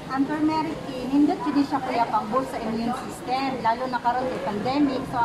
Ang turmeric tea, nindot yun siya kuya pang-boost sa immune system, lalo na karon kay pandemic. So,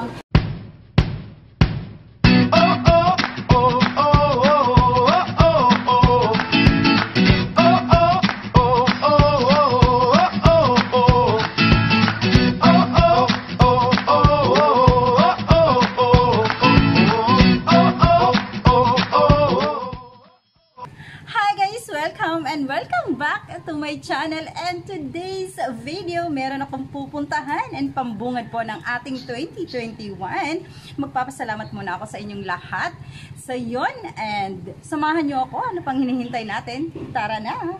ang welcome back to my channel, and today's video meron akong pupuntahan and pambungad po ng ating 2021. Magpapasalamat muna ako sa inyong lahat sa yon, and samahan nyo ako. Ano pang hinihintay natin? Tara na!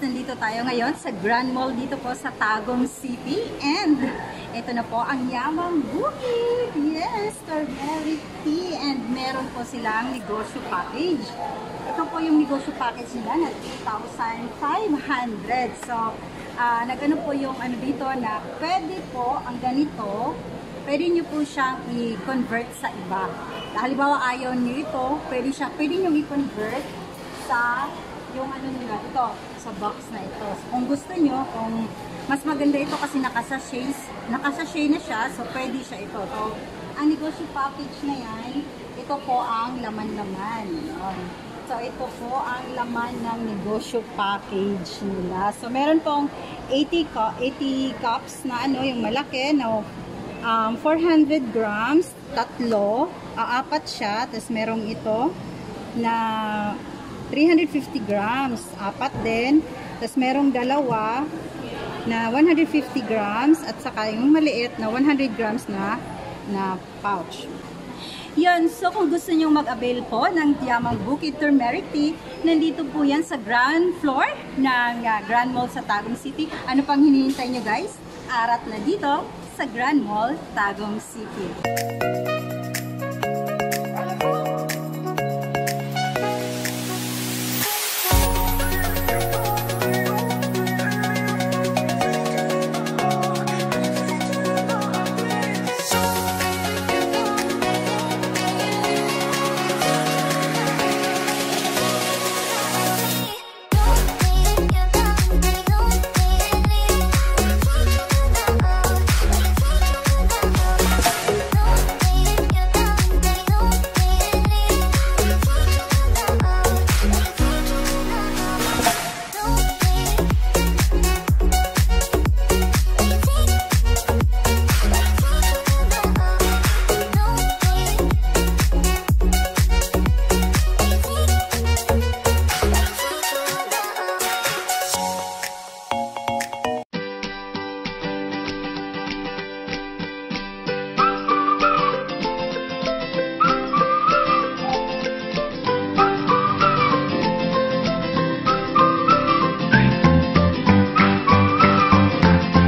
Nandito tayo ngayon sa Grand Mall dito po sa Tagum City, and ito na po ang Yamang Bukid. Yes, turmeric tea, and meron po silang negosyo package. Ito po yung negosyo package nila na 3,500. So, nagano po yung ano dito na pwede po ang ganito, pwede nyo po siyang i-convert sa iba. Halimbawa ayaw nyo ito, pwede nyo i-convert sa yung ano nila, ito, sa box na ito. So, kung gusto nyo, kung mas maganda ito kasi nakasachet na siya, so pwede siya ito. So, ang negosyo package na yan, ito po ang laman-laman. So, ito po ang laman ng negosyo package nila. So, meron pong 80 cups na ano, yung malaki, na 400 grams, tatlo, apat siya, tapos merong ito na 350 grams, apat din. Tapos merong dalawa na 150 grams at saka yung maliit na 100 grams na pouch. Yan, so kung gusto nyo mag-avail po ng Yamang Bukid Turmeric Tea, nandito po yan sa ground floor ng Grand Mall sa Tagum City. Ano pang hinihintay nyo guys? Arat na dito sa Grand Mall, Tagum City.